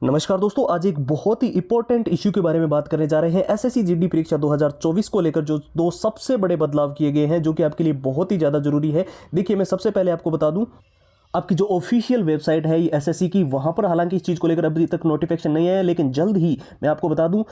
नमस्कार दोस्तों, आज एक बहुत ही इंपॉर्टेंट इश्यू के बारे में बात करने जा रहे हैं। एसएससी जीडी परीक्षा 2024 को लेकर जो दो सबसे बड़े बदलाव किए गए हैं, जो कि आपके लिए बहुत ही ज़्यादा जरूरी है। देखिए, मैं सबसे पहले आपको बता दूं, आपकी जो ऑफिशियल वेबसाइट है एसएससी की, वहां पर हालांकि इस चीज़ को लेकर अभी तक नोटिफिकेशन नहीं आया, लेकिन जल्द ही मैं आपको बता दूं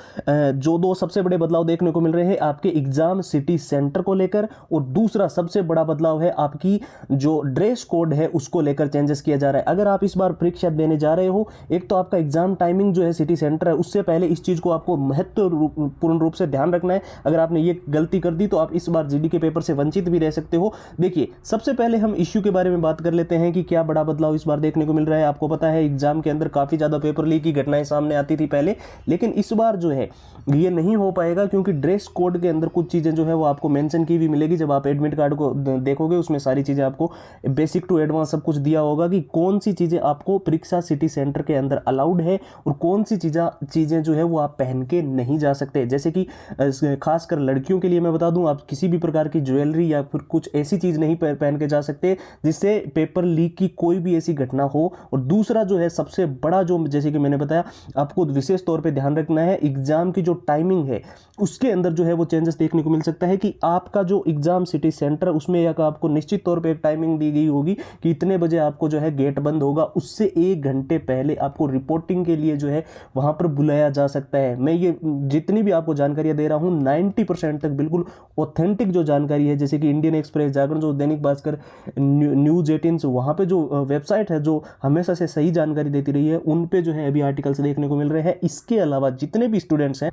जो दो सबसे बड़े बदलाव देखने को मिल रहे हैं आपके एग्जाम सिटी सेंटर को लेकर, और दूसरा सबसे बड़ा बदलाव है आपकी जो ड्रेस कोड है उसको लेकर चेंजेस किया जा रहा है। अगर आप इस बार परीक्षा देने जा रहे हो, एक तो आपका एग्जाम टाइमिंग जो है सिटी सेंटर है, उससे पहले इस चीज़ को आपको महत्वपूर्ण रूप से ध्यान रखना है। अगर आपने ये गलती कर दी तो आप इस बार जीडी के पेपर से वंचित भी रह सकते हो। देखिए, सबसे पहले हम इश्यू के बारे में बात कर लेते हैं कि क्या बड़ा बदलाव इस बार देखने को मिल रहा है। आपको पता है एग्जाम के अंदर काफी ज्यादा पेपर लीक की घटनाएं सामने आती थी पहले, लेकिन इस बार जो है ये नहीं हो पाएगा, क्योंकि ड्रेस कोड के अंदर कुछ चीजें जो है वो आपको मेंशन की भी मिलेगी। जब आप एडमिट कार्ड को देखोगे उसमें सारी चीजें आपको बेसिक टू एडवांस सब कुछ दिया होगा कि कौन सी चीजें आपको परीक्षा सिटी सेंटर के अंदर अलाउड है और कौन सी चीजें जो है वो आप पहन के नहीं जा सकते। जैसे कि खासकर लड़कियों के लिए मैं बता दूं, आप किसी भी प्रकार की ज्वेलरी या फिर कुछ ऐसी चीज नहीं पहन के जा सकते जिससे पेपर लीक की कोई भी ऐसी घटना हो। और दूसरा जो है सबसे बड़ा, जो जैसे कि मैंने बताया, आपको विशेष तौर पे ध्यान रखना है एग्जाम की जो टाइमिंग है उसके अंदर जो है वो चेंजेस देखने को मिल सकता है कि आपका जो एग्जाम सिटी सेंटर उसमें या आपको निश्चित तौर पे एक टाइमिंग दी गई होगी कि इतने बजे आपको जो है गेट बंद होगा, उससे 1 घंटे पहले आपको रिपोर्टिंग के लिए जो है वहां पर बुलाया जा सकता है। मैं ये जितनी भी आपको जानकारियां दे रहा हूं 90% तक बिल्कुल ऑथेंटिक जो जानकारी है, जैसे कि इंडियन एक्सप्रेस, जागरण, जो दैनिक भास्कर, न्यूज 18, वहां पे जो वेबसाइट है जो हमेशा से सही जानकारी देती रही है, उन पे जो है अभी आर्टिकल्स देखने को मिल रहे हैं। इसके अलावा जितने भी स्टूडेंट्स हैं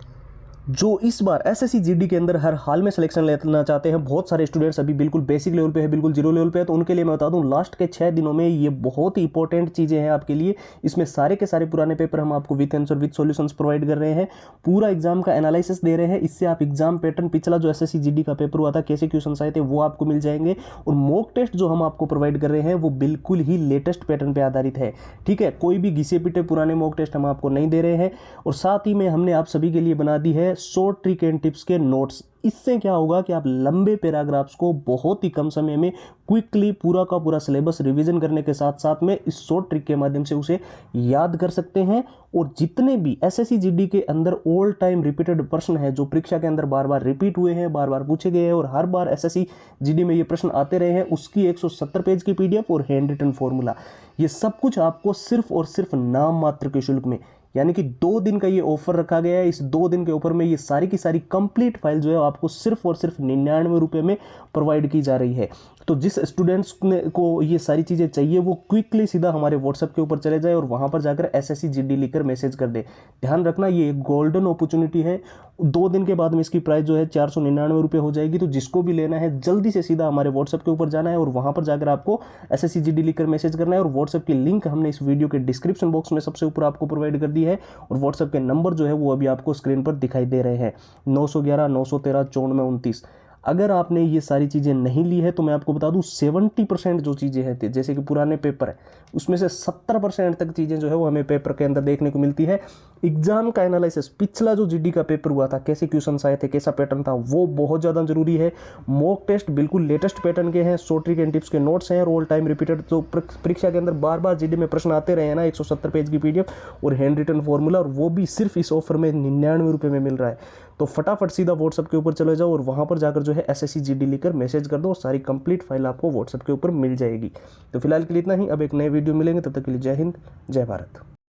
जो इस बार एसएससी जीडी के अंदर हर हाल में सिलेक्शन लेना चाहते हैं, बहुत सारे स्टूडेंट्स अभी बिल्कुल बेसिक लेवल पे है, बिल्कुल जीरो लेवल पे है, तो उनके लिए मैं बता दूं लास्ट के 6 दिनों में ये बहुत ही इंपॉर्टेंट चीज़ें हैं आपके लिए। इसमें सारे के सारे पुराने पेपर हम आपको with answer with solutions provide कर रहे हैं, पूरा एग्जाम का एनालिसिस दे रहे हैं। इससे आप एग्जाम पैटर्न, पिछला जो एसएससी जीडी का पेपर हुआ था, कैसे क्वेश्चन आए थे, वो आपको मिल जाएंगे। और मॉक टेस्ट जो हम आपको प्रोवाइड कर रहे हैं वो बिल्कुल ही लेटेस्ट पैटर्न पर आधारित है। ठीक है, कोई भी घिसे पिटे पुराने मॉक टेस्ट हम आपको नहीं दे रहे हैं। और साथ ही में हमने आप सभी के लिए बना दी है शॉर्ट ट्रिक एंड टिप्स के नोट्स। इससे क्या होगा कि आप लंबे पैराग्राफ्स को बहुत ही कम समय में क्विकली पूरा का पूरा सिलेबस रिवीजन करने के साथ साथ में इस शॉर्ट ट्रिक के माध्यम से उसे याद कर सकते हैं। और जितने भी एसएससी जीडी के अंदर ऑल टाइम रिपीटेड प्रश्न है, जो परीक्षा के अंदर बार बार रिपीट हुए हैं, बार बार पूछे गए हैं और हर बार एसएससी जीडी में ये प्रश्न आते रहे हैं, उसकी 170 पेज की पीडीएफ और हैंड रिटन फॉर्मूला, ये सब कुछ आपको सिर्फ और सिर्फ नाम मात्र के शुल्क में, यानी कि 2 दिन का ये ऑफर रखा गया है। इस 2 दिन के ऑफर में ये सारी की सारी कंप्लीट फाइल जो है आपको सिर्फ और सिर्फ 99 रुपये में प्रोवाइड की जा रही है। तो जिस स्टूडेंट्स को ये सारी चीज़ें चाहिए वो क्विकली सीधा हमारे व्हाट्सएप के ऊपर चले जाए और वहाँ पर जाकर एसएससी जीडी लिखकर मैसेज कर दे। ध्यान रखना, ये एक गोल्डन अपॉर्चुनिटी है। 2 दिन के बाद में इसकी प्राइस जो है 499 रुपये हो जाएगी। तो जिसको भी लेना है जल्दी से सीधा हमारे व्हाट्सएप के ऊपर जाना है और वहाँ पर जाकर आपको एसएससी जीडी लिखकर मैसेज करना है। और व्हाट्सएप की लिंक हमने इस वीडियो के डिस्क्रिप्शन बॉक्स में सबसे ऊपर आपको प्रोवाइड कर दी है। और व्हाट्सएप के नंबर जो है वो अभी आपको स्क्रीन पर दिखाई दे रहे हैं, 911 913 9429। अगर आपने ये सारी चीज़ें नहीं ली है तो मैं आपको बता दूं 70% जो चीज़ें हैं, जैसे कि पुराने पेपर है, उसमें से 70% तक चीज़ें जो है वो हमें पेपर के अंदर देखने को मिलती है। एग्जाम का एनालिसिस, पिछला जो जीडी का पेपर हुआ था, कैसे क्वेश्चन आए थे, कैसा पैटर्न था, वो बहुत ज़्यादा जरूरी है। मॉक टेस्ट बिल्कुल लेटेस्ट पैटर्न के हैं, शॉर्ट ट्रिक एंड टिप्स के नोट्स हैं और ऑल टाइम रिपीटेड जो परीक्षा के अंदर बार बार जीडी में प्रश्न आते रहे हैं ना, 170 पेज की पीडीएफ और हैंड रिटन फॉर्मूला, और वो भी सिर्फ इस ऑफर में 99 रुपये में मिल रहा है। तो फटाफट सीधा व्हाट्सएप के ऊपर चले जाओ और वहाँ पर जाकर जो है एसएससी जीडी लिखकर मैसेज कर दो और सारी कंप्लीट फाइल आपको व्हाट्सएप के ऊपर मिल जाएगी। तो फिलहाल के लिए इतना ही, अब एक नए वीडियो मिलेंगे, तब तक के लिए जय हिंद, जय भारत।